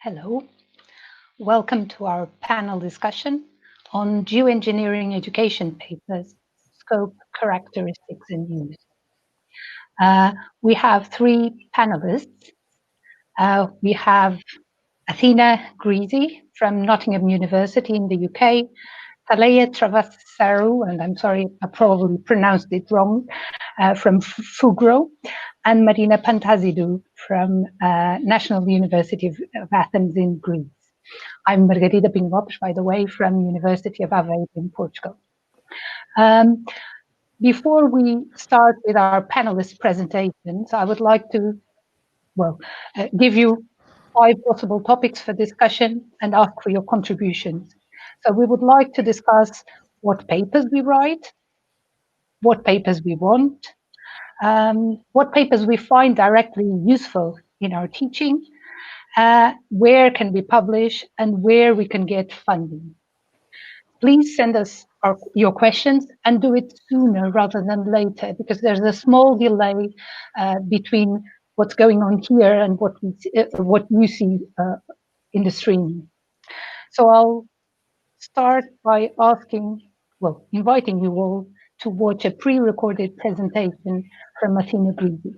Hello, welcome to our panel discussion on geoengineering education papers, scope, characteristics, and use. We have three panelists. We have Athina Grizi from Nottingham University in the UK, Thaleia Travasarou, and I'm sorry, I probably pronounced it wrong, from Fugro, and Marina Pantazidou from National University of Athens in Greece. I'm Margarida Pinho-Lopes, by the way, from University of Aveiro in Portugal. Before we start with our panelist presentations, I would like to, give you 5 possible topics for discussion and ask for your contributions. So we would like to discuss what papers we write, what papers we want, what papers we find directly useful in our teaching, where can we publish, and where we can get funding. Please send us your questions and do it sooner rather than later, because there's a small delay between what's going on here and what you see in the stream. So I'll start by inviting you all to watch a pre-recorded presentation from Athina Grizi.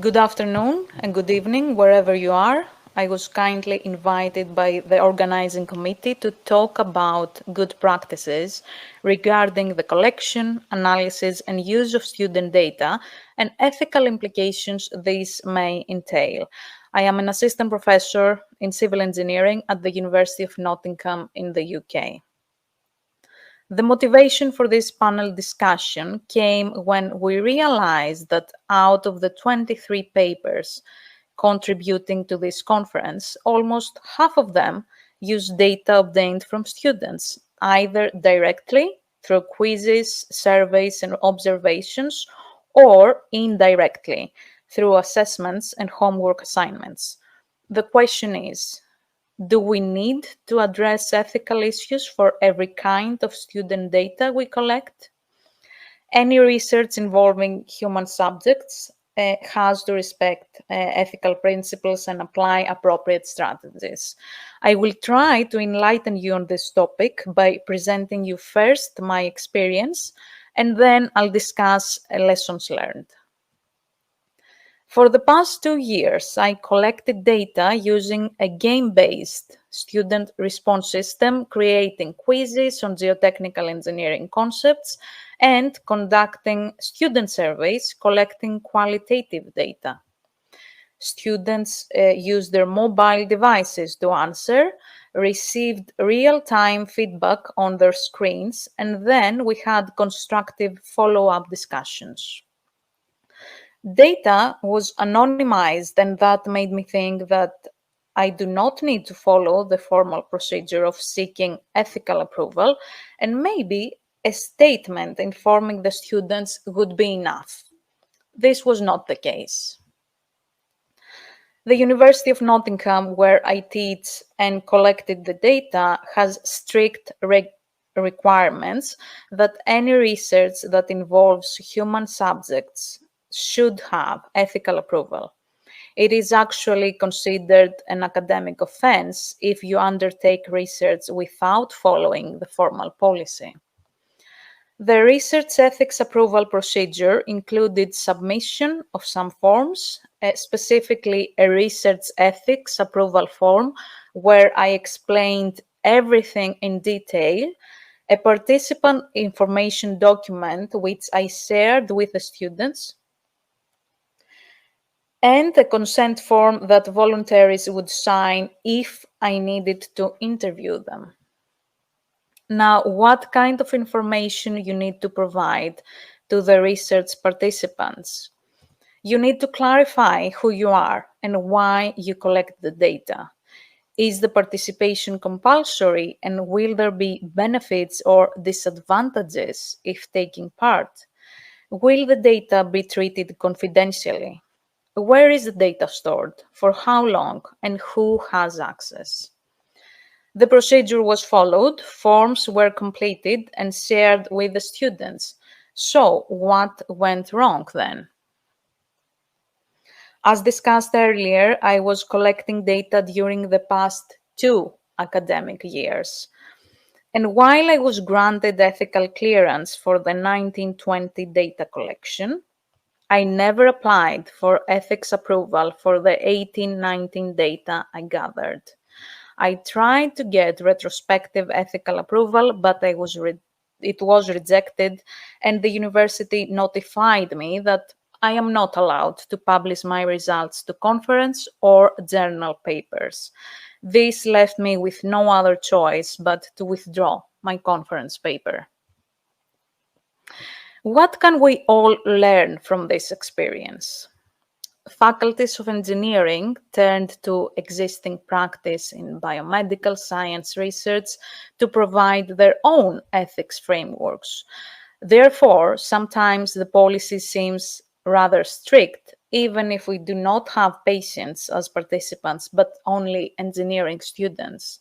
Good afternoon and good evening, wherever you are. I was kindly invited by the organizing committee to talk about good practices regarding the collection, analysis, and use of student data and ethical implications these may entail. I am an assistant professor in civil engineering at the University of Nottingham in the UK. The motivation for this panel discussion came when we realized that out of the 23 papers contributing to this conference, almost half of them use data obtained from students, either directly through quizzes, surveys, and observations, or indirectly through assessments and homework assignments. The question is, do we need to address ethical issues for every kind of student data we collect? Any research involving human subjects has to respect ethical principles and apply appropriate strategies. I will try to enlighten you on this topic by presenting you first my experience, and then I'll discuss lessons learned. For the past 2 years, I collected data using a game-based student response system, creating quizzes on geotechnical engineering concepts and conducting student surveys, collecting qualitative data. Students used their mobile devices to answer, received real-time feedback on their screens, and then we had constructive follow-up discussions. Data was anonymized, and that made me think that I do not need to follow the formal procedure of seeking ethical approval, and maybe a statement informing the students would be enough. This was not the case. The University of Nottingham, where I teach and collected the data, has strict requirements that any research that involves human subjects should have ethical approval. It is actually considered an academic offense if you undertake research without following the formal policy. The research ethics approval procedure included submission of some forms, specifically a research ethics approval form where I explained everything in detail, a participant information document which I shared with the students, and a consent form that volunteers would sign if I needed to interview them. Now, what kind of information you need to provide to the research participants? You need to clarify who you are and why you collect the data. Is the participation compulsory, and will there be benefits or disadvantages if taking part? Will the data be treated confidentially? Where is the data stored? For how long? And who has access? The procedure was followed, forms were completed and shared with the students. So, what went wrong then? As discussed earlier, I was collecting data during the past 2 academic years. And while I was granted ethical clearance for the 1920 data collection, I never applied for ethics approval for the 1819 data I gathered. I tried to get retrospective ethical approval, but it was rejected, and the university notified me that I am not allowed to publish my results to conference or journal papers. This left me with no other choice but to withdraw my conference paper. What can we all learn from this experience? Faculties of engineering turned to existing practice in biomedical science research to provide their own ethics frameworks. Therefore, sometimes the policy seems rather strict, even if we do not have patients as participants, but only engineering students.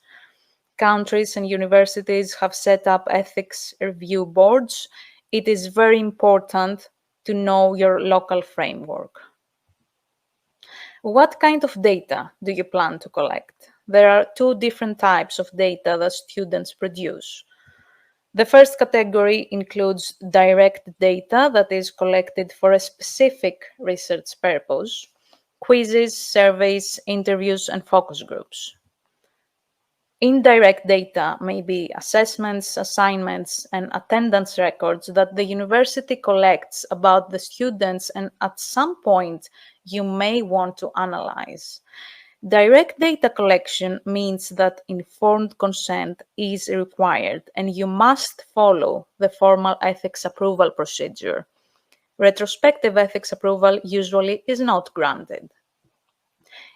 Countries and universities have set up ethics review boards. It is very important to know your local framework. What kind of data do you plan to collect? There are two different types of data that students produce. The first category includes direct data that is collected for a specific research purpose, quizzes, surveys, interviews, and focus groups. Indirect data may be assessments, assignments, and attendance records that the university collects about the students and at some point you may want to analyze. Direct data collection means that informed consent is required and you must follow the formal ethics approval procedure. Retrospective ethics approval usually is not granted.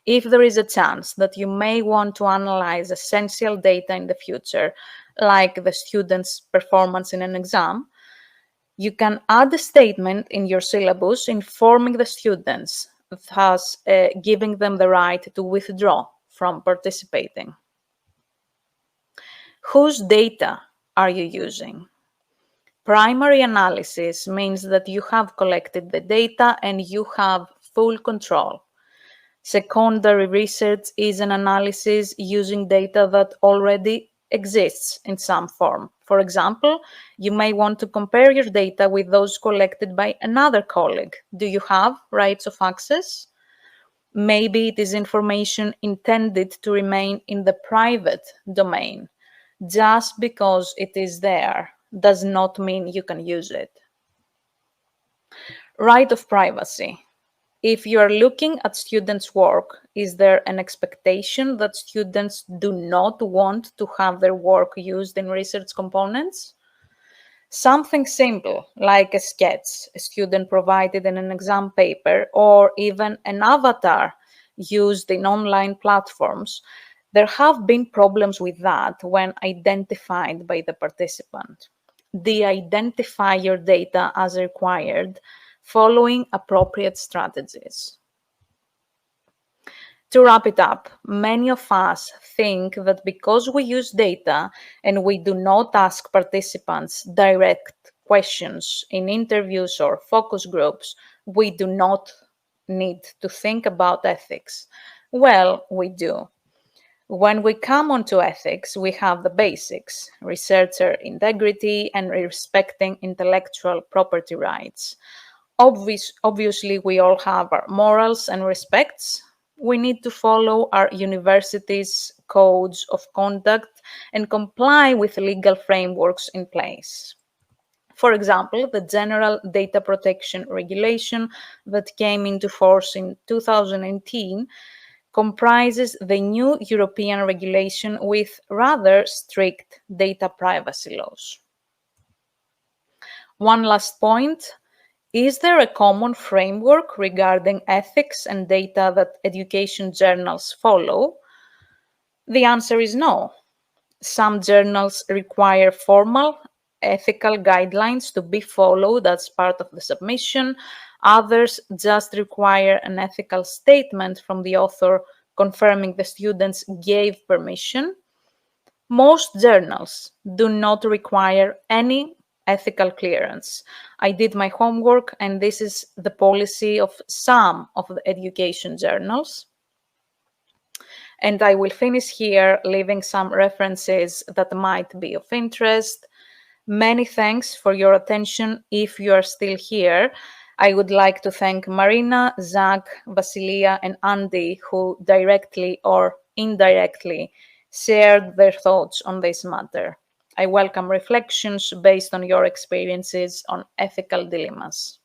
If there is a chance that you may want to analyze essential data in the future, like the student's performance in an exam, you can add a statement in your syllabus informing the students, thus giving them the right to withdraw from participating. Whose data are you using? Primary analysis means that you have collected the data and you have full control. Secondary research is an analysis using data that already exists in some form. For example, you may want to compare your data with those collected by another colleague. Do you have rights of access? Maybe it is information intended to remain in the private domain. Just because it is there does not mean you can use it. Right of privacy. If you are looking at students' work, is there an expectation that students do not want to have their work used in research components? Something simple, like a sketch a student provided in an exam paper, or even an avatar used in online platforms, there have been problems with that when identified by the participant. De-identify your data as required, following appropriate strategies. To wrap it up, many of us think that because we use data and we do not ask participants direct questions in interviews or focus groups, we do not need to think about ethics. Well, we do. When we come onto ethics, we have the basics: researcher integrity and respecting intellectual property rights. Obviously, we all have our morals and respects. We need to follow our university's codes of conduct and comply with legal frameworks in place. For example, the General Data Protection Regulation that came into force in 2018 comprises the new European regulation with rather strict data privacy laws. One last point. Is there a common framework regarding ethics and data that education journals follow? The answer is no. Some journals require formal ethical guidelines to be followed as part of the submission. Others just require an ethical statement from the author confirming the students gave permission. Most journals do not require any ethical clearance. I did my homework, and this is the policy of some of the education journals. And I will finish here, leaving some references that might be of interest. Many thanks for your attention if you are still here. I would like to thank Marina, Zach, Vasilia, and Andy, who directly or indirectly shared their thoughts on this matter. I welcome reflections based on your experiences on ethical dilemmas.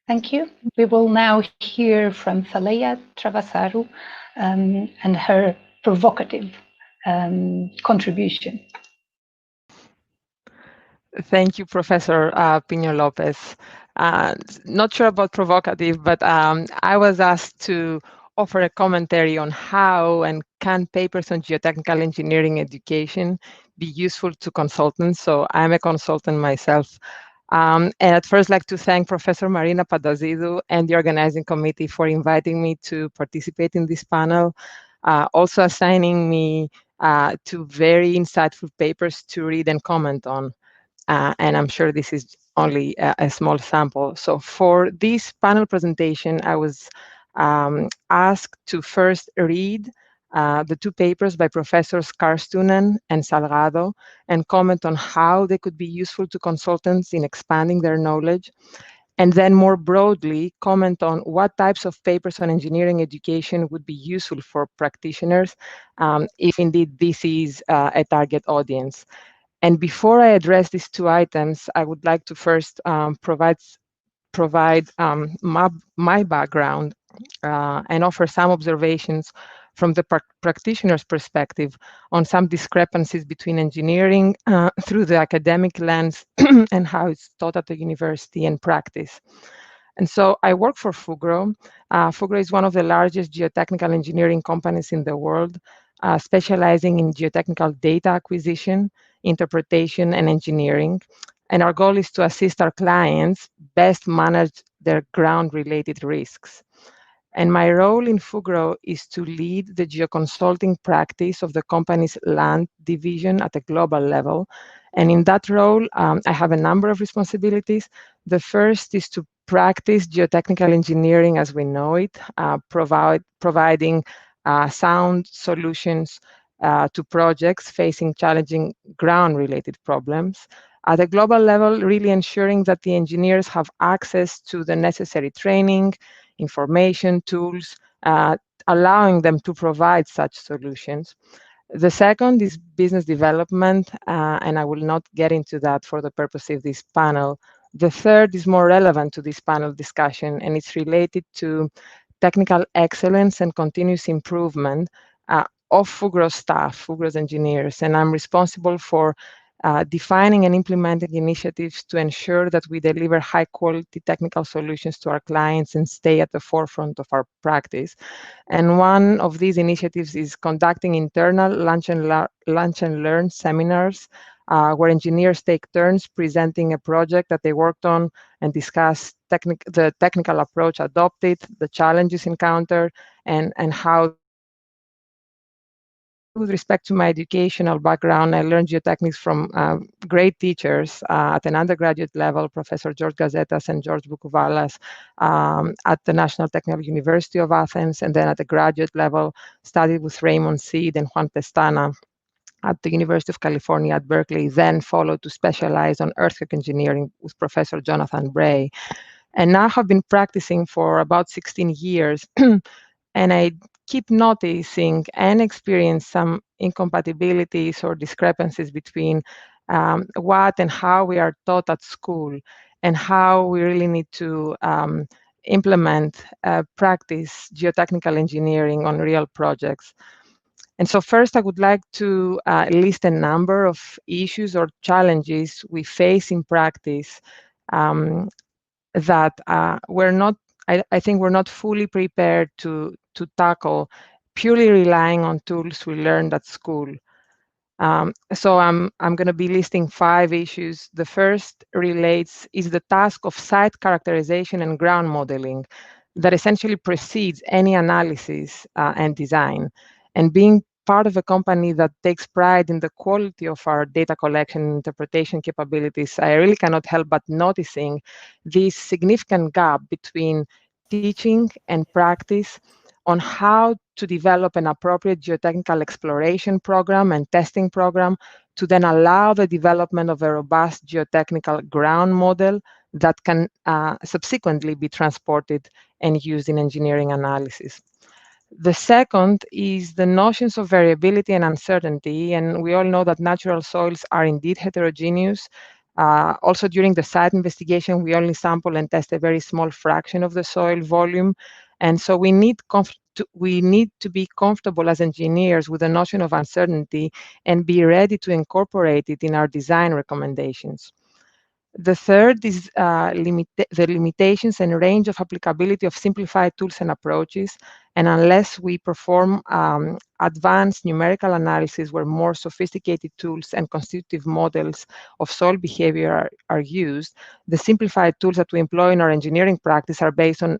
Thank you. We will now hear from Thaleia Travasarou and her provocative contribution. Thank you, Professor Pinho-Lopes. Not sure about provocative, but I was asked to offer a commentary on how and can papers on geotechnical engineering education be useful to consultants. So I'm a consultant myself. And at first, I'd like to thank Professor Marina Pantazidou and the organizing committee for inviting me to participate in this panel, also assigning me two very insightful papers to read and comment on. And I'm sure this is only a small sample. So for this panel presentation, I was asked to first read the two papers by Professors Karstunen and Salgado and comment on how they could be useful to consultants in expanding their knowledge. And then more broadly, comment on what types of papers on engineering education would be useful for practitioners, if indeed this is a target audience. And before I address these two items, I would like to first provide my background and offer some observations from the practitioner's perspective on some discrepancies between engineering through the academic lens and how it's taught at the university and practice. And so I work for Fugro. Fugro is one of the largest geotechnical engineering companies in the world, specializing in geotechnical data acquisition, interpretation, and engineering. And our goal is to assist our clients best manage their ground-related risks. And my role in Fugro is to lead the geoconsulting practice of the company's land division at a global level. And in that role, I have a number of responsibilities. The first is to practice geotechnical engineering as we know it, providing sound solutions to projects facing challenging ground-related problems. At a global level, really ensuring that the engineers have access to the necessary training, information, tools, allowing them to provide such solutions. The second is business development, and I will not get into that for the purpose of this panel. The third is more relevant to this panel discussion, and it's related to technical excellence and continuous improvement of Fugro's staff, Fugro's engineers, and I'm responsible for defining and implementing initiatives to ensure that we deliver high quality technical solutions to our clients and stay at the forefront of our practice. And one of these initiatives is conducting internal lunch and learn seminars where engineers take turns presenting a project that they worked on and discuss the technical approach adopted, the challenges encountered, and how they can be implemented. With respect to my educational background, I learned geotechnics from great teachers at an undergraduate level, Professor George Gazetas and George Bukouvalas at the National Technical University of Athens, and then at the graduate level, studied with Raymond Seed and Juan Pestana at the University of California at Berkeley, then followed to specialize on earthquake engineering with Professor Jonathan Bray. And now have been practicing for about 16 years. And I keep noticing and experience some incompatibilities or discrepancies between what and how we are taught at school and how we really need to implement, practice geotechnical engineering on real projects. And so first, I would like to list a number of issues or challenges we face in practice that I think we're not fully prepared to tackle purely relying on tools we learned at school. So I'm going to be listing 5 issues. The first is the task of site characterization and ground modeling that essentially precedes any analysis and design. And being part of a company that takes pride in the quality of our data collection and interpretation capabilities, I really cannot help but noticing this significant gap between teaching and practice on how to develop an appropriate geotechnical exploration program and testing program to then allow the development of a robust geotechnical ground model that can subsequently be transported and used in engineering analysis. The second is the notions of variability and uncertainty, and we all know that natural soils are indeed heterogeneous. Also, during the site investigation, we only sample and test a very small fraction of the soil volume, and so we need to be comfortable as engineers with the notion of uncertainty and be ready to incorporate it in our design recommendations. The third is the limitations and range of applicability of simplified tools and approaches. And unless we perform advanced numerical analysis where more sophisticated tools and constitutive models of soil behavior are used, the simplified tools that we employ in our engineering practice are based on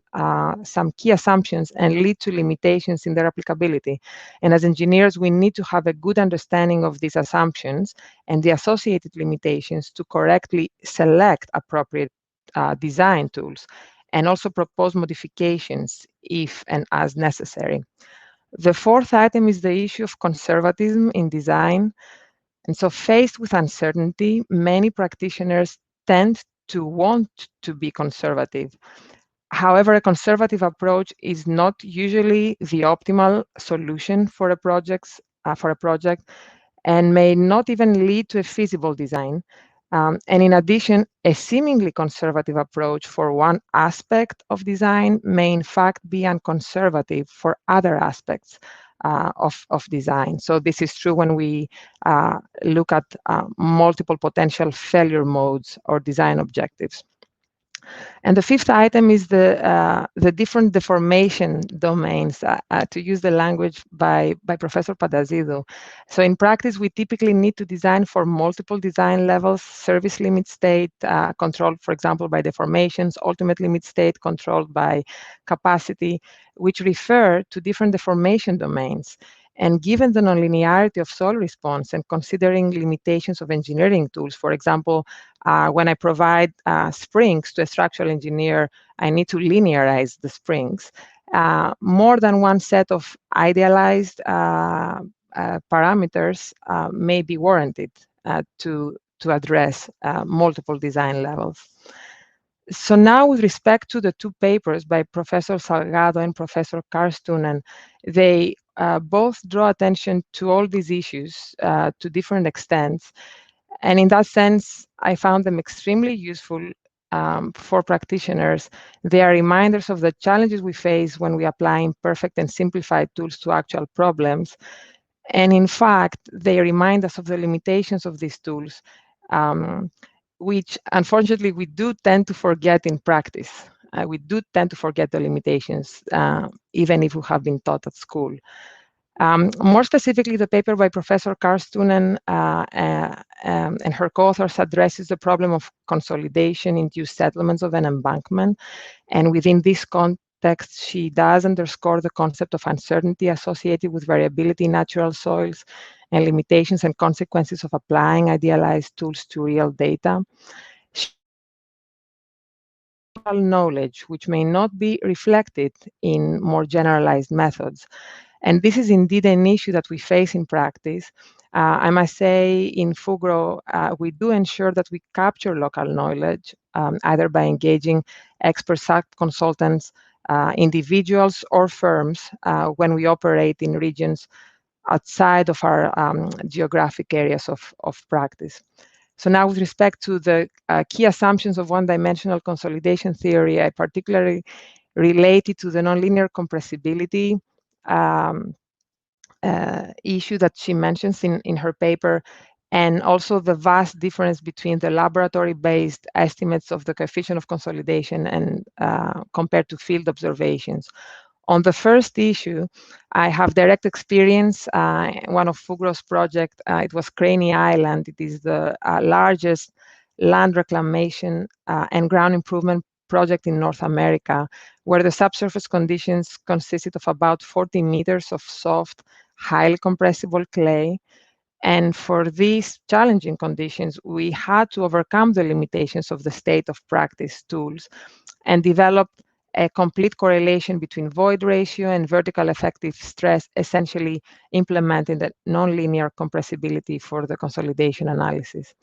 some key assumptions and lead to limitations in their applicability. And as engineers, we need to have a good understanding of these assumptions and the associated limitations to correctly select appropriate design tools and also propose modifications if and as necessary. The fourth item is the issue of conservatism in design. And so faced with uncertainty, many practitioners tend to want to be conservative. However, a conservative approach is not usually the optimal solution for a project, and may not even lead to a feasible design. And in addition, a seemingly conservative approach for one aspect of design may in fact be unconservative for other aspects of design. So this is true when we look at multiple potential failure modes or design objectives. And the fifth item is the different deformation domains, to use the language by Professor Pantazidou. So in practice, we typically need to design for multiple design levels: service limit state controlled, for example, by deformations, ultimate limit state controlled by capacity, which refer to different deformation domains. And given the nonlinearity of soil response and considering limitations of engineering tools, for example, when I provide springs to a structural engineer, I need to linearize the springs. More than one set of idealized parameters may be warranted to address multiple design levels. So now, with respect to the 2 papers by Professor Salgado and Professor Karstunen, they both draw attention to all these issues to different extents. And in that sense, I found them extremely useful for practitioners. They are reminders of the challenges we face when we apply imperfect and simplified tools to actual problems. And in fact, they remind us of the limitations of these tools, which unfortunately we do tend to forget in practice. We do tend to forget the limitations, even if we have been taught at school. More specifically, the paper by Professor Karstunen and her co-authors addresses the problem of consolidation-induced settlements of an embankment. And within this context, she does underscore the concept of uncertainty associated with variability in natural soils and limitations and consequences of applying idealized tools to real data. Knowledge, which may not be reflected in more generalized methods. And this is indeed an issue that we face in practice. I must say, in Fugro, we do ensure that we capture local knowledge, either by engaging expert consultants, individuals, or firms when we operate in regions outside of our geographic areas of practice. So now, with respect to the key assumptions of one-dimensional consolidation theory, I particularly related to the nonlinear compressibility issue that she mentions in her paper, and also the vast difference between the laboratory-based estimates of the coefficient of consolidation and compared to field observations. On the first issue, I have direct experience. One of Fugro's project, it was Craney Island. It is the largest land reclamation and ground improvement project in North America, where the subsurface conditions consisted of about 40 meters of soft, highly compressible clay. And for these challenging conditions, we had to overcome the limitations of the state of practice tools and develop a complete correlation between void ratio and vertical effective stress, essentially implementing the nonlinear compressibility for the consolidation analysis.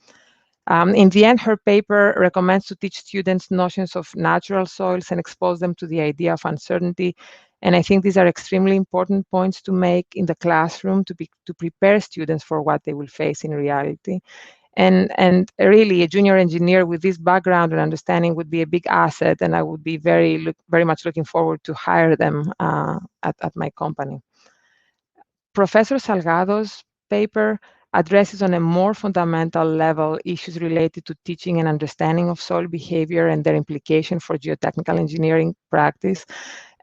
In the end, her paper recommends to teach students notions of natural soils and expose them to the idea of uncertainty. And I think these are extremely important points to make in the classroom to prepare students for what they will face in reality. And really, a junior engineer with this background and understanding would be a big asset, and I would be very much looking forward to hire them at my company. Professor Salgado's paper addresses on a more fundamental level issues related to teaching and understanding of soil behavior and their implication for geotechnical engineering practice.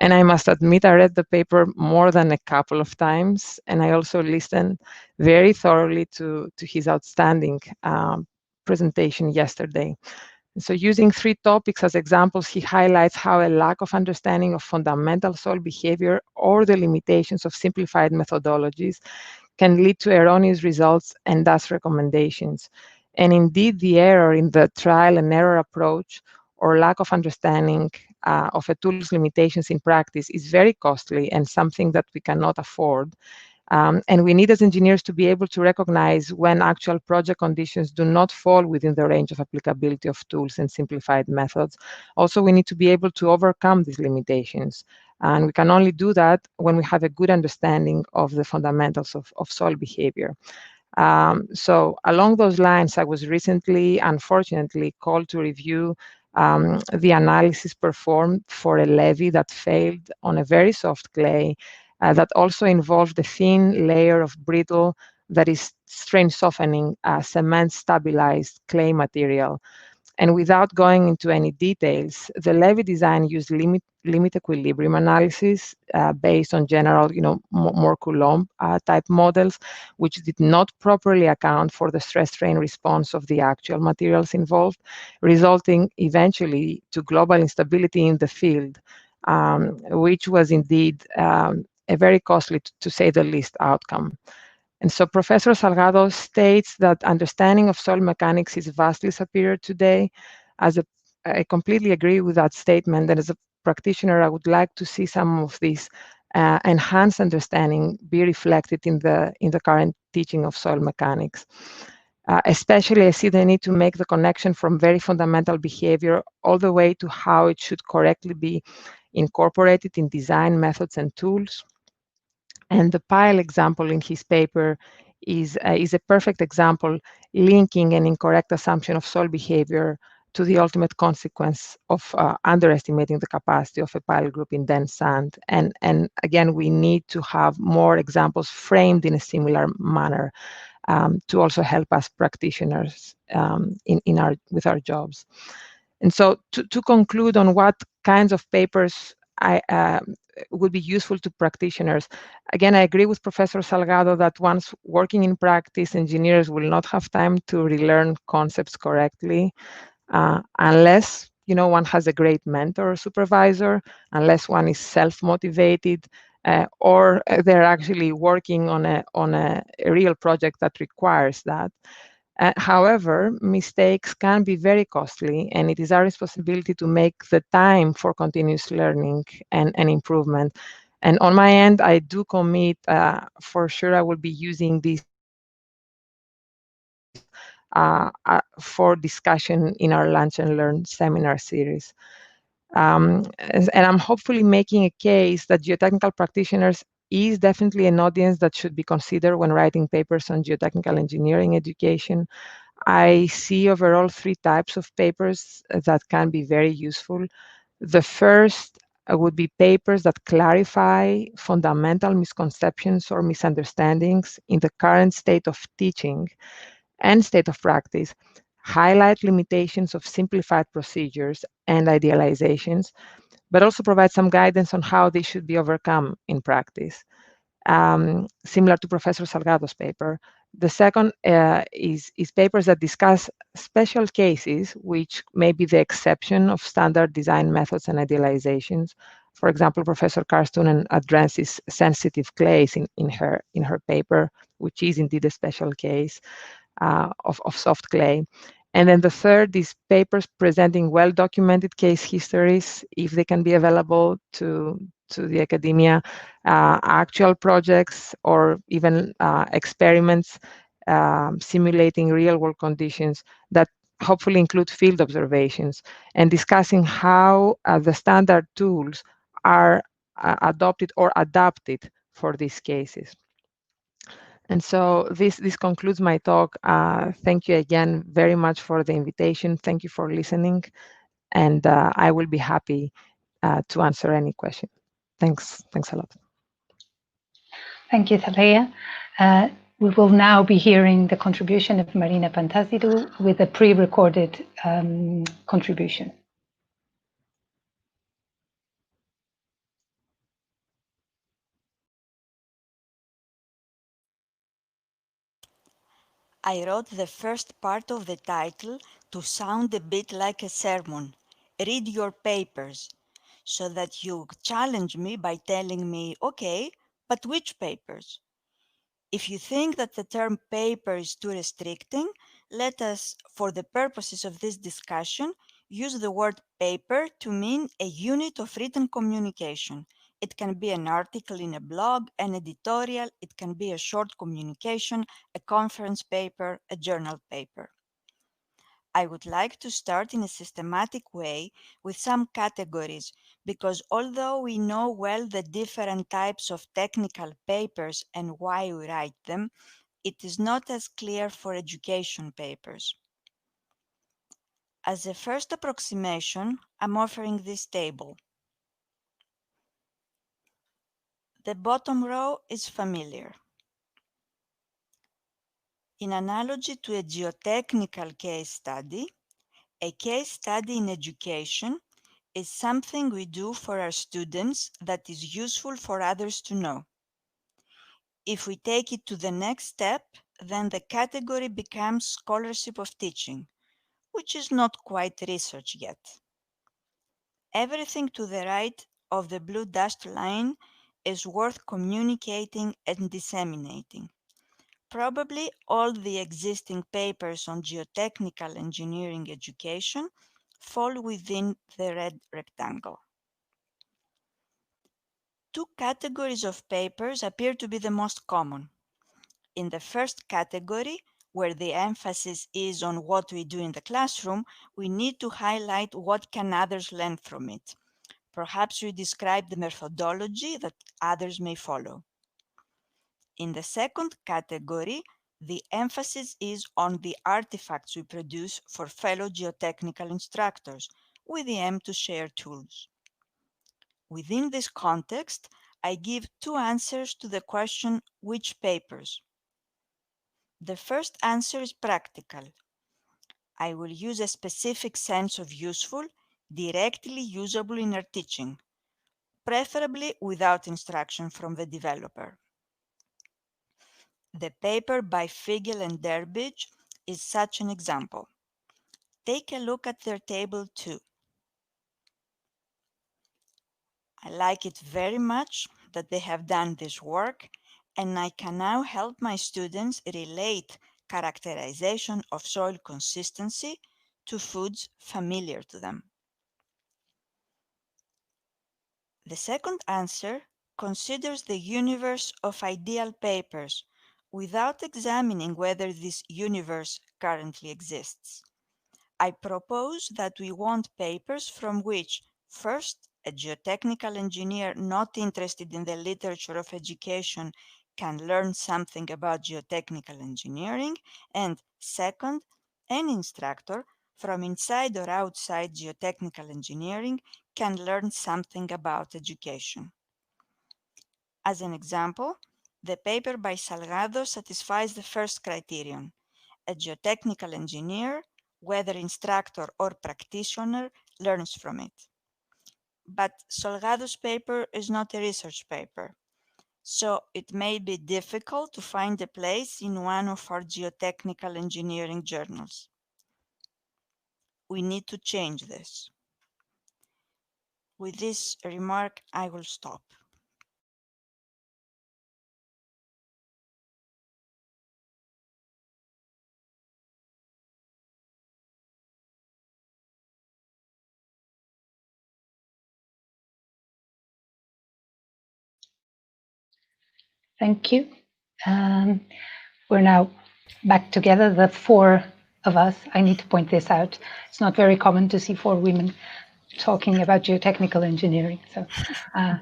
And I must admit, I read the paper more than a couple of times, and I also listened very thoroughly to his outstanding presentation yesterday. So using 3 topics as examples, he highlights how a lack of understanding of fundamental soil behavior or the limitations of simplified methodologies can lead to erroneous results and thus recommendations. And indeed, the error in the trial and error approach or lack of understanding of a tool's limitations in practice is very costly and something that we cannot afford. And we need as engineers to be able to recognize when actual project conditions do not fall within the range of applicability of tools and simplified methods. Also, we need to be able to overcome these limitations. And we can only do that when we have a good understanding of the fundamentals of soil behavior. So along those lines, I was recently, unfortunately, called to review the analysis performed for a levee that failed on a very soft clay that also involved a thin layer of brittle, that is strain softening, cement stabilized clay material. And without going into any details, the levee design used limit equilibrium analysis based on general, more Coulomb type models, which did not properly account for the stress strain response of the actual materials involved, resulting eventually to global instability in the field, which was indeed a very costly, to say the least, outcome. And so Professor Salgado states that understanding of soil mechanics is vastly superior today. I completely agree with that statement. And as a practitioner, I would like to see some of this enhanced understanding be reflected in the current teaching of soil mechanics. Especially, I see the need to make the connection from very fundamental behavior all the way to how it should correctly be incorporated in design methods and tools. And the pile example in his paper is a perfect example, linking an incorrect assumption of soil behavior to the ultimate consequence of underestimating the capacity of a pile group in dense sand. And again, we need to have more examples framed in a similar manner to also help us practitioners with our jobs. And so to conclude on what kinds of papers would be useful to practitioners. Again, I agree with Professor Salgado that once working in practice, engineers will not have time to relearn concepts correctly unless one has a great mentor or supervisor, unless one is self-motivated, or they're actually working on a real project that requires that. However, mistakes can be very costly, and it is our responsibility to make the time for continuous learning and improvement. And on my end, I do commit, for sure, I will be using these for discussion in our Lunch and Learn seminar series. And I'm hopefully making a case that geotechnical practitioners is definitely an audience that should be considered when writing papers on geotechnical engineering education. I see overall 3 types of papers that can be very useful. The first would be papers that clarify fundamental misconceptions or misunderstandings in the current state of teaching and state of practice, highlight limitations of simplified procedures and idealizations, but also provide some guidance on how they should be overcome in practice, similar to Professor Salgado's paper. The second is papers that discuss special cases, which may be the exception of standard design methods and idealizations. For example, Professor Karstunen addresses sensitive clays in her paper, which is indeed a special case of soft clay. And then the third is papers presenting well-documented case histories, if they can be available to the academia, actual projects, or even experiments simulating real-world conditions that hopefully include field observations, and discussing how the standard tools are adopted or adapted for these cases. And so this concludes my talk. Thank you again very much for the invitation. Thank you for listening. And I will be happy to answer any question. Thanks a lot. Thank you, Thaleia. We will now be hearing the contribution of Marina Pantazidou with a pre-recorded contribution. I wrote the first part of the title to sound a bit like a sermon. Read your papers, so that you challenge me by telling me, okay, but which papers? If you think that the term paper is too restricting, let us, for the purposes of this discussion, use the word paper to mean a unit of written communication. It can be an article in a blog, an editorial, it can be a short communication, a conference paper, a journal paper. I would like to start in a systematic way with some categories, because although we know well the different types of technical papers and why we write them, it is not as clear for education papers. As a first approximation, I'm offering this table. The bottom row is familiar. In analogy to a geotechnical case study, a case study in education is something we do for our students that is useful for others to know. If we take it to the next step, then the category becomes scholarship of teaching, which is not quite research yet. Everything to the right of the blue dashed line is worth communicating and disseminating. Probably all the existing papers on geotechnical engineering education fall within the red rectangle. Two categories of papers appear to be the most common. In the first category, where the emphasis is on what we do in the classroom, we need to highlight what can others learn from it. Perhaps we describe the methodology that others may follow. In the second category, the emphasis is on the artifacts we produce for fellow geotechnical instructors, with the aim to share tools. Within this context, I give two answers to the question, which papers? The first answer is practical. I will use a specific sense of useful, directly usable in our teaching, preferably without instruction from the developer. The paper by Figel and Derbidge is such an example. Take a look at their table 2. I like it very much that they have done this work, and I can now help my students relate characterization of soil consistency to foods familiar to them. The second answer considers the universe of ideal papers without examining whether this universe currently exists. I propose that we want papers from which, first, a geotechnical engineer not interested in the literature of education can learn something about geotechnical engineering, and second, an instructor from inside or outside geotechnical engineering can learn something about education. As an example, the paper by Salgado satisfies the first criterion. A geotechnical engineer, whether instructor or practitioner, learns from it. but Salgado's paper is not a research paper, so it may be difficult to find a place in one of our geotechnical engineering journals. We need to change this. With this remark, I will stop. Thank you. We're now back together, the four of us. I need to point this out. It's not very common to see four women talking about geotechnical engineering, so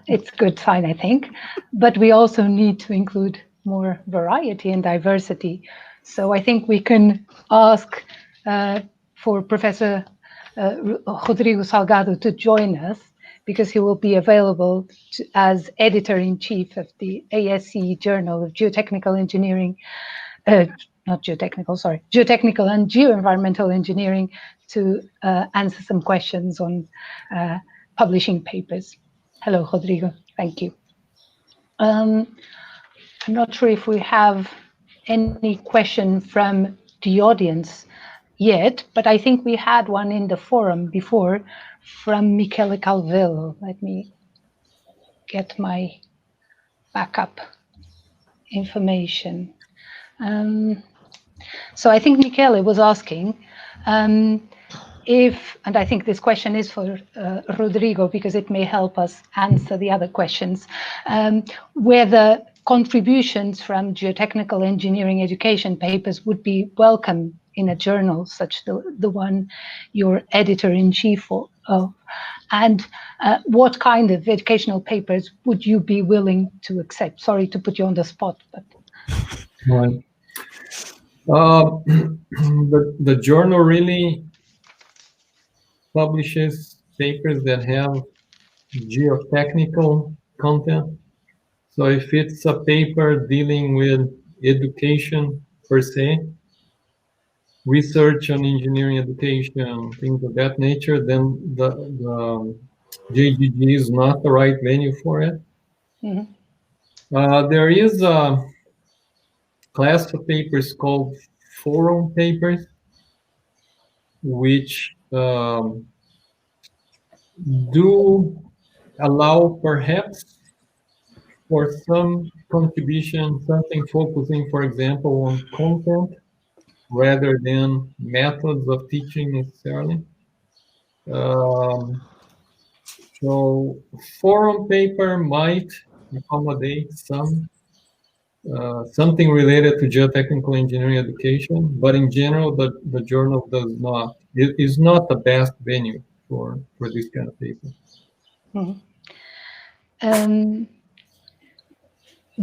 it's a good sign, I think. But we also need to include more variety and diversity. So I think we can ask for Professor Rodrigo Salgado to join us, because he will be available as editor-in-chief of the ASE Journal of Geotechnical Engineering, not geotechnical, sorry, Geotechnical and Geoenvironmental Engineering, to answer some questions on publishing papers. Hello, Rodrigo. Thank you. I'm not sure if we have any question from the audience yet, but I think we had one in the forum before from Michele Calvello. Let me get my backup information. So I think Michele was asking if, and I think this question is for Rodrigo, because it may help us answer the other questions, whether contributions from geotechnical engineering education papers would be welcome in a journal such the one you're editor-in-chief of, and what kind of educational papers would you be willing to accept? Sorry to put you on the spot, but. Right. The journal really publishes papers that have geotechnical content. So if it's a paper dealing with education per se, research on engineering education, things of that nature, then the GGG is not the right venue for it. Mm-hmm. There is a class of papers called forum papers, which do allow perhaps for some contribution, something focusing, for example, on content rather than methods of teaching necessarily. So forum paper might accommodate something related to geotechnical engineering education, but in general, the journal does not. It is not the best venue for this kind of paper. Mm-hmm.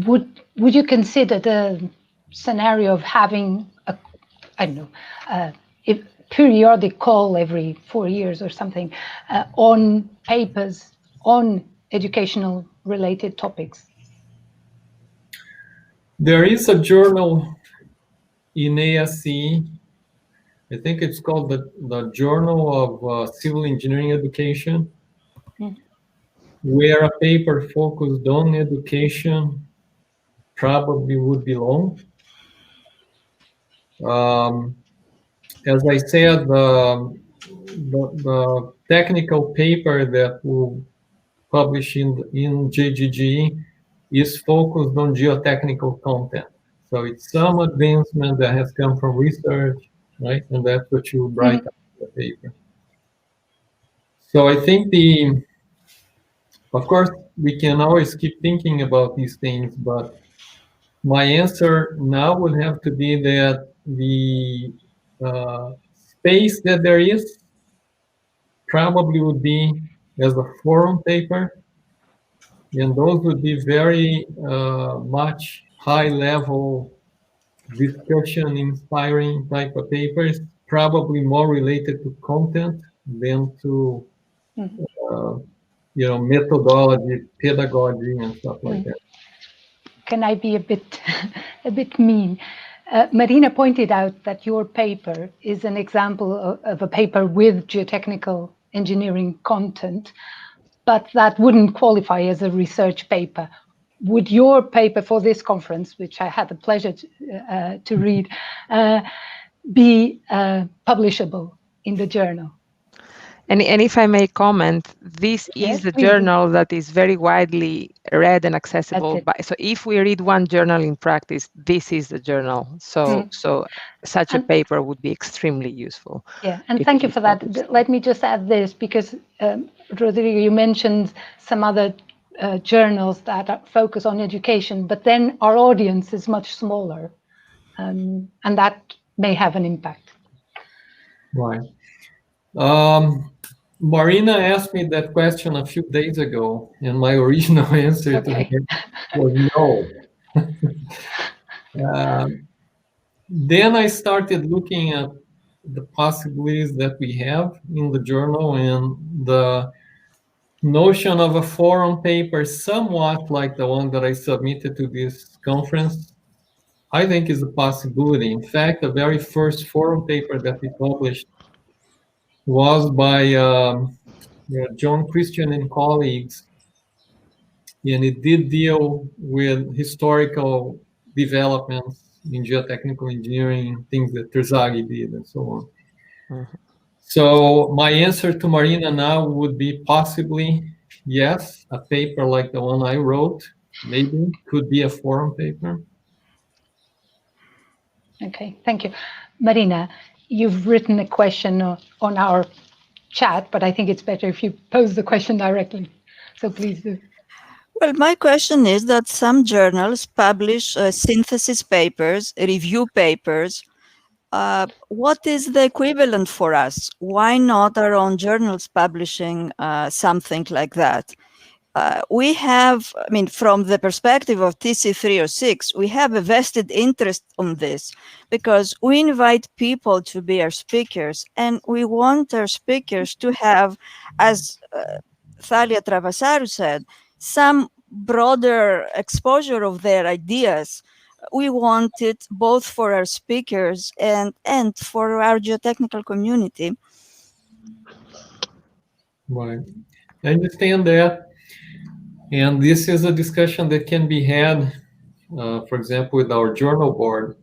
Would you consider the scenario of having a, I don't know, a periodic call every 4 years or something on papers on educational related topics? There is a journal in ASE, I think it's called the Journal of Civil Engineering Education, where a paper focused on education probably would belong. As I said, the technical paper that we'll publish in GGG is focused on geotechnical content. So it's some advancement that has come from research, right? And that's what you write up in the paper. So I think of course, we can always keep thinking about these things, but my answer now would have to be that the space that there is probably would be as a forum paper, and those would be very much high-level discussion inspiring type of papers, probably more related to content than to methodology, pedagogy, and stuff like that. Can I be a bit mean? Marina pointed out that your paper is an example of a paper with geotechnical engineering content. but that wouldn't qualify as a research paper. Would your paper for this conference, which I had the pleasure to read, be publishable in the journal? And if I may comment, this Yes, is the please do. journal that is very widely read and accessible. So if we read one journal in practice, this is the journal. So such a paper would be extremely useful. Yeah, and thank you for that. Let me just add this, because Rodrigo, you mentioned some other journals that focus on education, but then our audience is much smaller, and that may have an impact. Right. Marina asked me that question a few days ago, and my original answer to her was no. Then I started looking at the possibilities that we have in the journal, and the notion of a forum paper, somewhat like the one that I submitted to this conference, I think is a possibility. In fact, the very first forum paper that we published was by John Christian and colleagues, and it did deal with historical developments in geotechnical engineering, things that Travasarou did, and so on. So my answer to Marina now would be possibly yes, a paper like the one I wrote, maybe could be a forum paper. Okay, thank you. Marina, you've written a question on our chat, but I think it's better if you pose the question directly. So please do. Well, my question is that some journals publish synthesis papers, review papers. What is the equivalent for us? Why not our own journals publishing something like that? We have, I mean, from the perspective of TC306, we have a vested interest on this because we invite people to be our speakers, and we want our speakers to have, as Thaleia Travasarou said, some broader exposure of their ideas. We want it both for our speakers and for our geotechnical community. Right. I understand that. And this is a discussion that can be had, for example, with our journal board.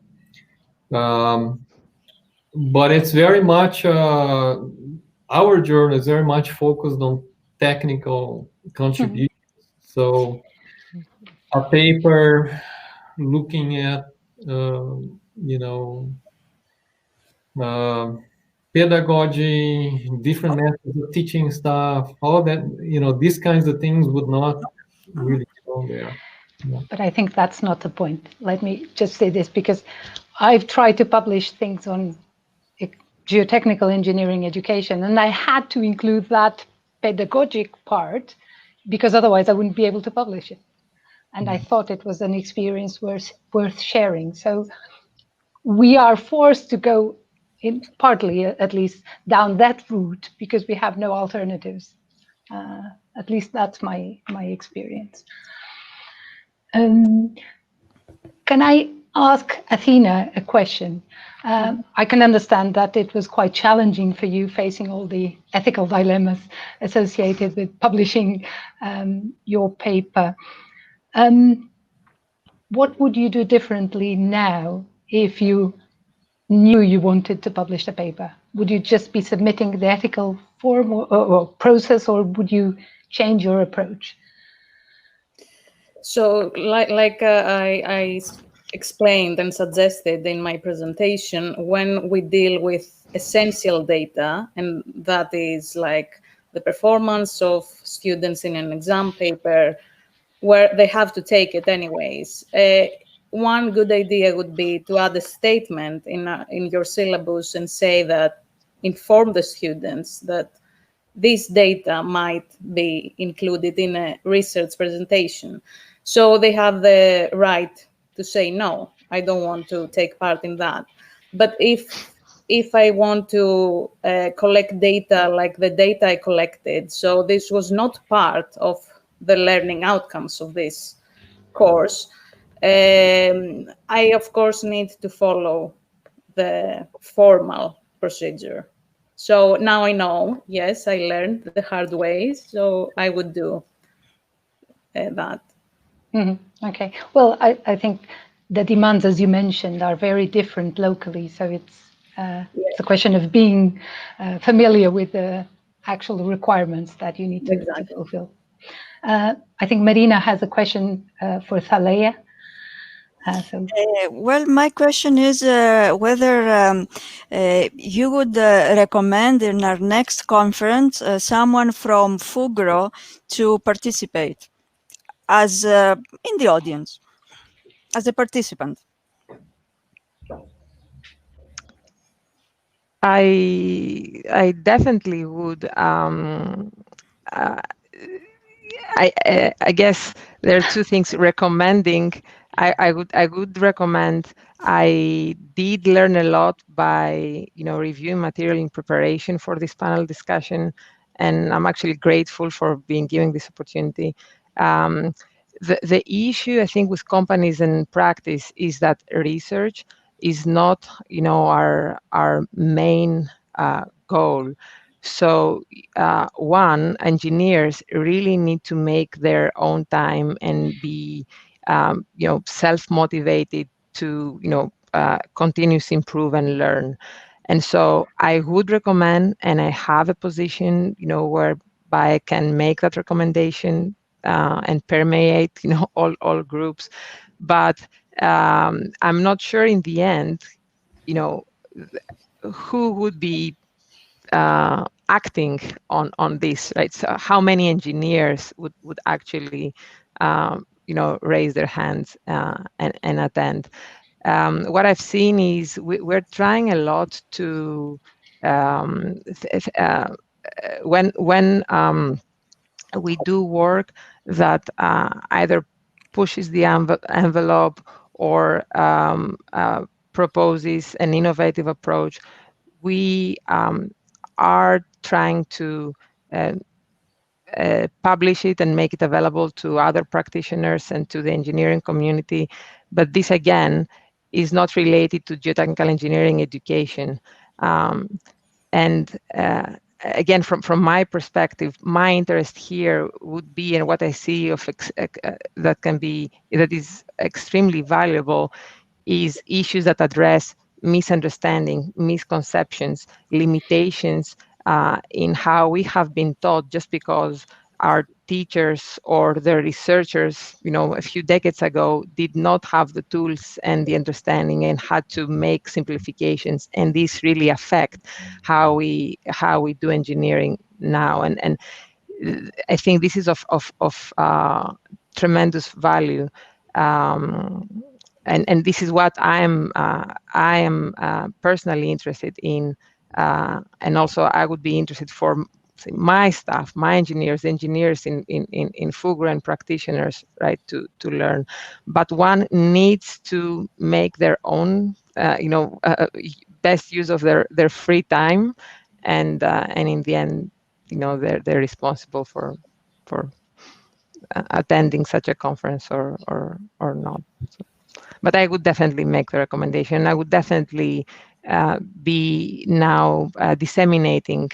But it's very much, our journal is very much focused on technical contributions. So a paper looking at, pedagogy, different methods of teaching stuff, all that, these kinds of things would not really go there. Yeah. But I think that's not the point. Let me just say this, because I've tried to publish things on geotechnical engineering education, and I had to include that pedagogic part because otherwise I wouldn't be able to publish it. And I thought it was an experience worth sharing. So we are forced to go, partly at least, down that route because we have no alternatives. At least that's my experience. Can I ask Athina a question? I can understand that it was quite challenging for you facing all the ethical dilemmas associated with publishing your paper. What would you do differently now if you knew you wanted to publish a paper? Would you just be submitting the ethical form or process, or would you change your approach? So like I explained and suggested in my presentation, when we deal with essential data, and that is like the performance of students in an exam paper, where they have to take it anyways. One good idea would be to add a statement in your syllabus and say that, inform the students that this data might be included in a research presentation. So they have the right to say, no, I don't want to take part in that. But if I want to collect data like the data I collected, so this was not part of the learning outcomes of this course, I, of course, need to follow the formal procedure. So now I know, yes, I learned the hard way, so I would do that. Okay. Well, I think the demands, as you mentioned, are very different locally. So it's a question of being familiar with the actual requirements that you need to fulfill. I think Marina has a question for Thaleia. Well, my question is whether you would recommend in our next conference someone from Fugro to participate as in the audience, as a participant. I definitely would. I guess there are two things. Recommending, I would recommend. I did learn a lot by reviewing material in preparation for this panel discussion, and I'm actually grateful for being given this opportunity. The issue I think with companies and practice is that research is not our main goal. So one, engineers really need to make their own time and be self-motivated to continuously improve and learn. And so I would recommend, and I have a position whereby I can make that recommendation and permeate all groups. But I'm not sure in the end who would be acting on this, right? So how many engineers would actually raise their hands and attend? What I've seen is we're trying a lot to when we do work that either pushes the envelope or proposes an innovative approach. We are trying to publish it and make it available to other practitioners and to the engineering community. But this, again, is not related to geotechnical engineering education. And again, from my perspective, my interest here would be, and what I see of that is extremely valuable, is issues that address misunderstanding, misconceptions, limitations in how we have been taught, just because our teachers or the researchers, a few decades ago did not have the tools and the understanding and had to make simplifications, and these really affect how we do engineering now. And I think this is of tremendous value. And this is what I am personally interested in, and also I would be interested for my staff, my engineers in Fugro and practitioners, right, to learn. But one needs to make their own, best use of their free time, and in the end, they're responsible for attending such a conference or not. But I would definitely make the recommendation. I would definitely be now disseminating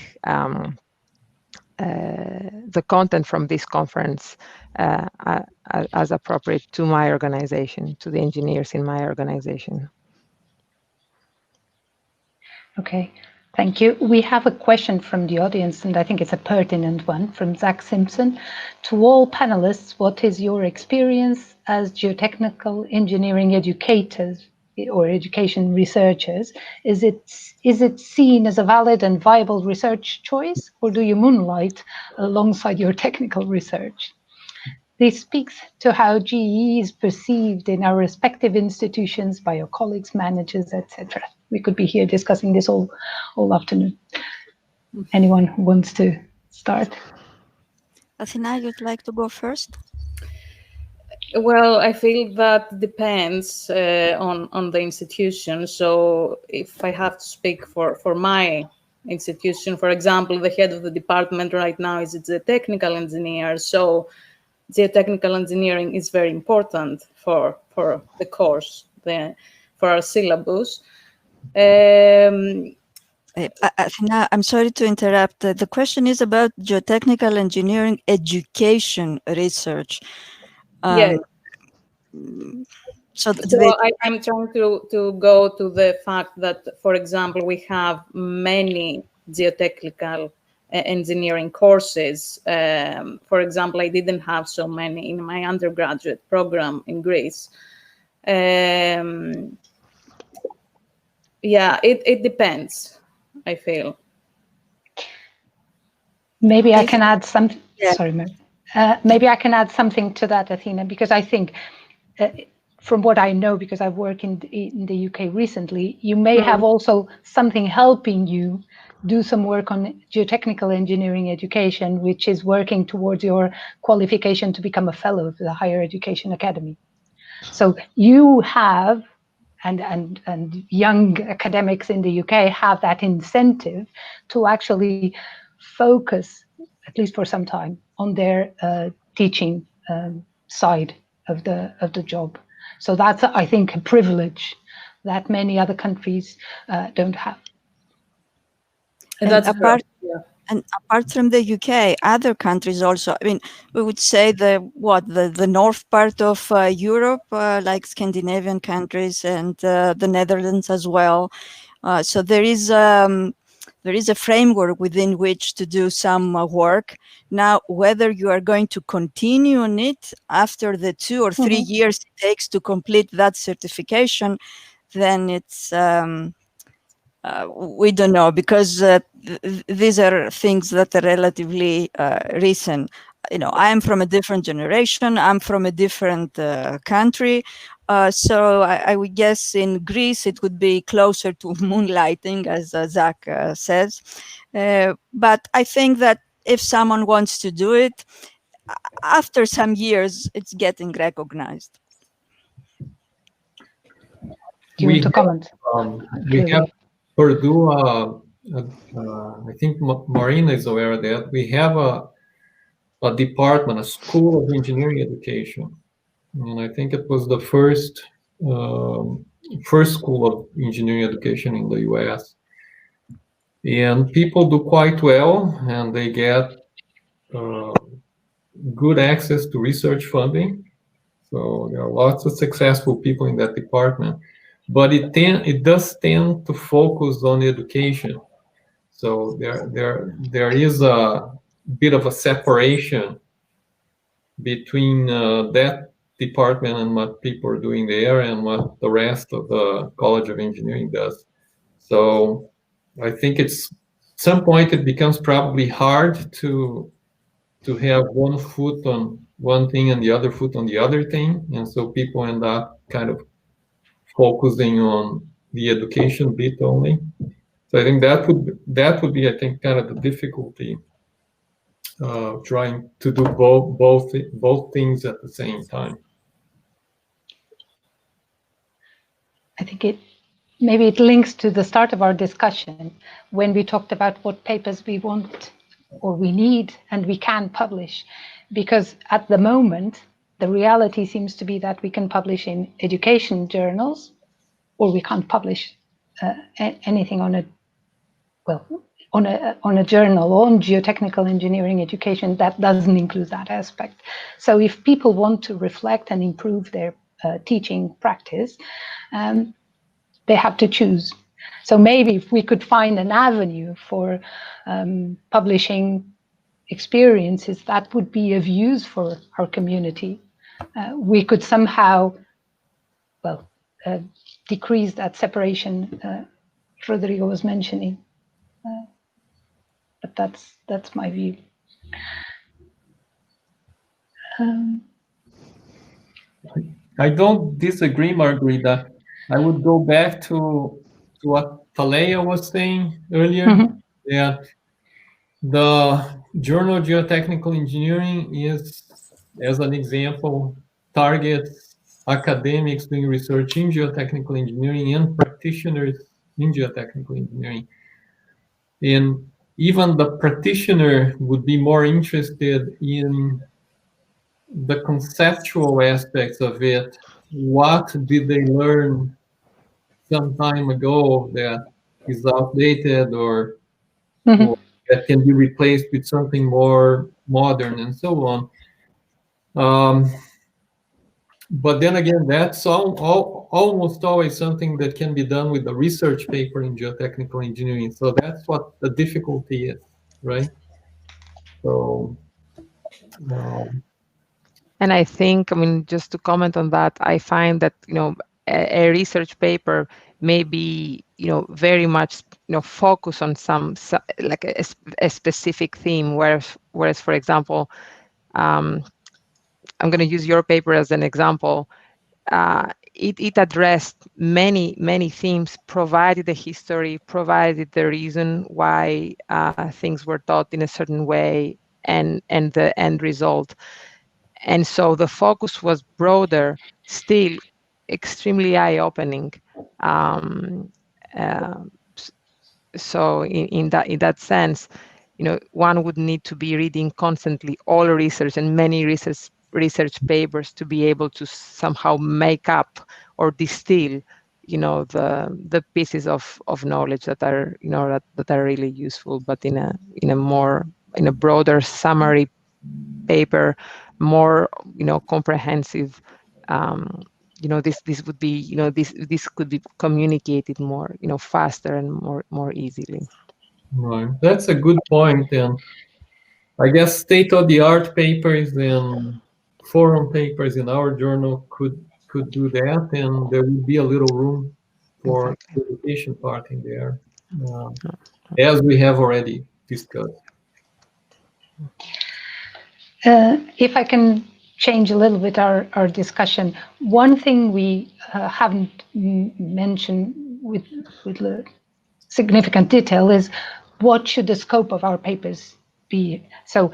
the content from this conference as appropriate to my organization, to the engineers in my organization. Okay, thank you. We have a question from the audience, and I think it's a pertinent one, from Zach Simpson. To all panelists, what is your experience as geotechnical engineering educators or education researchers? Is it seen as a valid and viable research choice, or do you moonlight alongside your technical research? This speaks to how GE is perceived in our respective institutions by your colleagues, managers, etc. We could be here discussing this all afternoon. Anyone who wants to start? Athina, you'd like to go first? Well, I feel that depends on the institution. So if I have to speak for my institution, for example, the head of the department right now is a technical engineer. So geotechnical engineering is very important for the course, for our syllabus. Athina, I'm sorry to interrupt. The question is about geotechnical engineering education research. Yes. So I'm trying to go to the fact that, for example, we have many geotechnical engineering courses. For example, I didn't have so many in my undergraduate program in Greece. Yeah, it depends, I feel. Maybe I can add something. Yeah. Sorry, Mary. Maybe I can add something to that, Athina, because I think from what I know, because I've worked in the UK recently, you may have also something helping you do some work on geotechnical engineering education, which is working towards your qualification to become a fellow of the Higher Education Academy. So you have, and young academics in the UK have that incentive to actually focus, at least for some time, on their teaching side of the job. So that's, I think, a privilege that many other countries don't have. And that's apart from the UK, other countries also. I mean, we would say the north part of Europe, like Scandinavian countries and the Netherlands as well. So there is a framework within which to do some work. Now, whether you are going to continue on it after the 2 or 3 years it takes to complete that certification, then it's we don't know, because these are things that are relatively recent. You know, I am from a different generation. I'm from a different country. So I would guess in Greece it would be closer to moonlighting, as Zach says. But I think that if someone wants to do it, after some years, it's getting recognized. Do you want to comment? We have Purdue, I think Marina is aware of that. We have a department, a school of engineering education. And I think it was the first school of engineering education in the US. And people do quite well, and they get good access to research funding. So there are lots of successful people in that department. But it does tend to focus on education. So there is a bit of a separation between that department and what people are doing there and what the rest of the College of Engineering does. So I think at some point it becomes probably hard to have one foot on one thing and the other foot on the other thing, and so people end up kind of focusing on the education bit only. So I think that would be, I think, kind of the difficulty trying to do both things at the same time. I think maybe it links to the start of our discussion when we talked about what papers we want or we need and we can publish, because at the moment the reality seems to be that we can publish in education journals or we can't publish anything on a journal on geotechnical engineering education that doesn't include that aspect. So if people want to reflect and improve their teaching practice, they have to choose. So maybe if we could find an avenue for publishing experiences that would be of use for our community, we could somehow, decrease that separation Rodrigo was mentioning. But that's my view. I don't disagree, Margarida. I would go back to what Thaleia was saying earlier, that the Journal of Geotechnical Engineering is, as an example, targets academics doing research in geotechnical engineering and practitioners in geotechnical engineering. And even the practitioner would be more interested in the conceptual aspects of it. What did they learn some time ago that is outdated or that can be replaced with something more modern and so on. But then again, that's almost always something that can be done with a research paper in geotechnical engineering. So that's what the difficulty is, right? So, and I think, I mean, just to comment on that, I find that, you know, a research paper may be, you know, very much, you know, focus on some like a specific theme, whereas, for example, I'm going to use your paper as an example. It addressed many themes, provided the history, provided the reason why things were taught in a certain way, and the end result. And so the focus was broader, still extremely eye-opening. So in that sense, you know, one would need to be reading constantly all research and many research papers to be able to somehow make up or distill, you know, the pieces of knowledge that are, you know, that are really useful, but in a broader summary paper, more, you know, comprehensive. You know, this would be, you know, this could be communicated more, you know, faster and more easily. Right, that's a good point. And I guess state-of-the-art papers and forum papers in our journal could do that, and there would be a little room for the education part in there, as we have already discussed. If I can change a little bit our discussion, one thing we haven't mentioned with significant detail is what should the scope of our papers be. So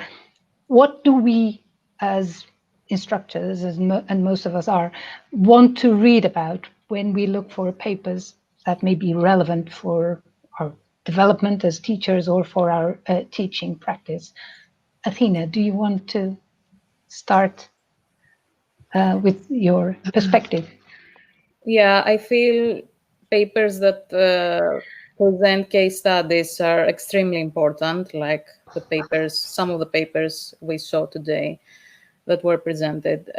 what do we as instructors, and most of us are, want to read about when we look for papers that may be relevant for our development as teachers or for our teaching practice? Athina, do you want to start with your perspective? Yeah, I feel papers that present case studies are extremely important, like the papers, some of the papers we saw today that were presented.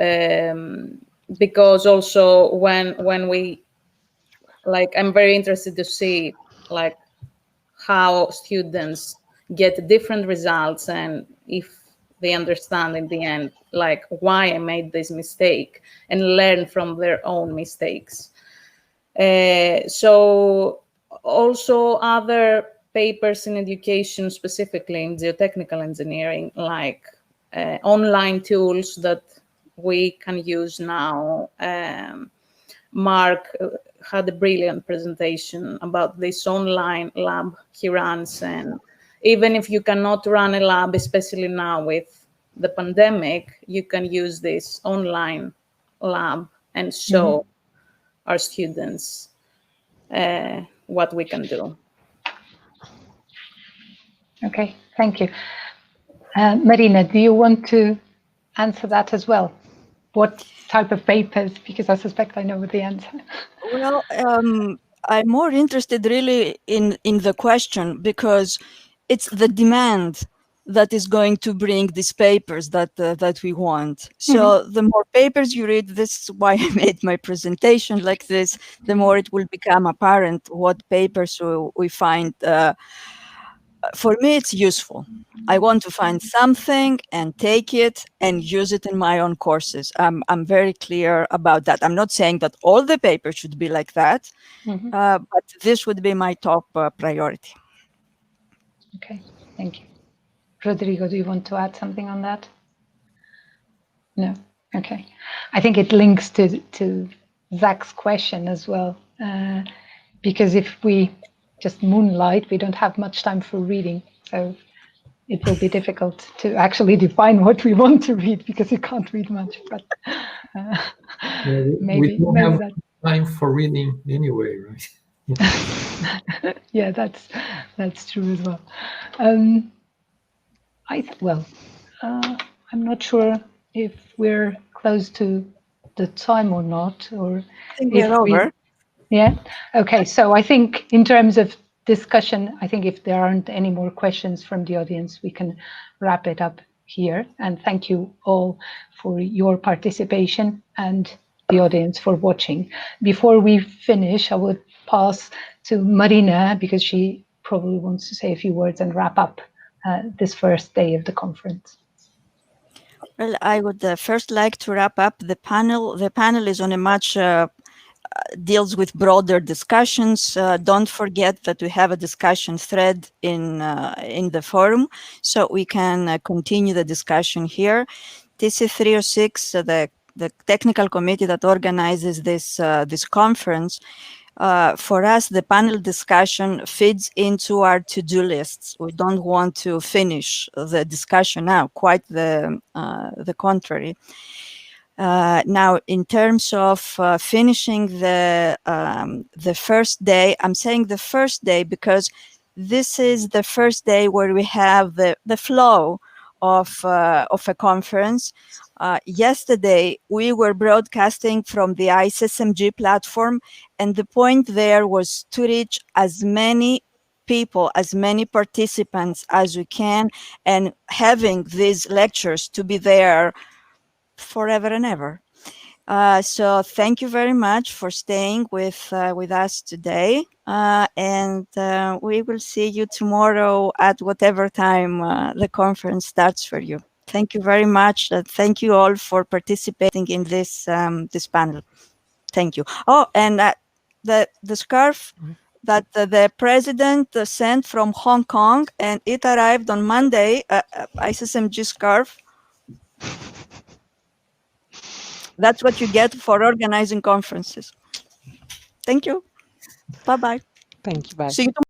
Because also when we, like, I'm very interested to see like how students get different results and if they understand in the end like why I made this mistake and learn from their own mistakes. So also other papers in education, specifically in geotechnical engineering, like online tools that we can use now. Mark had a brilliant presentation about this online lab he runs. And even if you cannot run a lab, especially now with the pandemic, you can use this online lab and show our students what we can do. Okay, thank you. Marina, do you want to answer that as well? What type of papers? Because I suspect I know the answer. Well, I'm more interested really in the question, because it's the demand that is going to bring these papers that we want. So the more papers you read, this is why I made my presentation like this, the more it will become apparent what papers we find. For me, it's useful. I want to find something and take it and use it in my own courses. I'm very clear about that. I'm not saying that all the papers should be like that, but this would be my top priority. Okay, thank you. Rodrigo, do you want to add something on that? No? Okay. I think it links to Zach's question as well, because if we just moonlight, we don't have much time for reading. So it will be difficult to actually define what we want to read because you can't read much. But maybe we don't have that time for reading anyway, right? Yeah, that's true as well. I'm not sure if we're close to the time or not, or I think we're over. Yeah. Okay. So I think in terms of discussion, I think if there aren't any more questions from the audience, we can wrap it up here. And thank you all for your participation and the audience for watching. Before we finish, I would pass to Marina because she probably wants to say a few words and wrap up this first day of the conference. Well, I would first like to wrap up the panel. The panel is on a much deals with broader discussions. Don't forget that we have a discussion thread in the forum, so we can continue the discussion here. TC306, the technical committee that organizes this conference, for us, the panel discussion feeds into our to-do lists. We don't want to finish the discussion now, quite the contrary. Now, in terms of finishing the first day, I'm saying the first day because this is the first day where we have the flow of a conference. Yesterday, we were broadcasting from the ICESMG platform, and the point there was to reach as many people, as many participants as we can, and having these lectures to be there forever and ever. So thank you very much for staying with us today, and we will see you tomorrow at whatever time the conference starts for you. Thank you very much. Thank you all for participating in this this panel. Thank you. Oh, and the scarf that the president sent from Hong Kong, and it arrived on Monday. ICSMG scarf. That's what you get for organizing conferences. Thank you. Bye-bye. Thank you. Bye. See you tomorrow.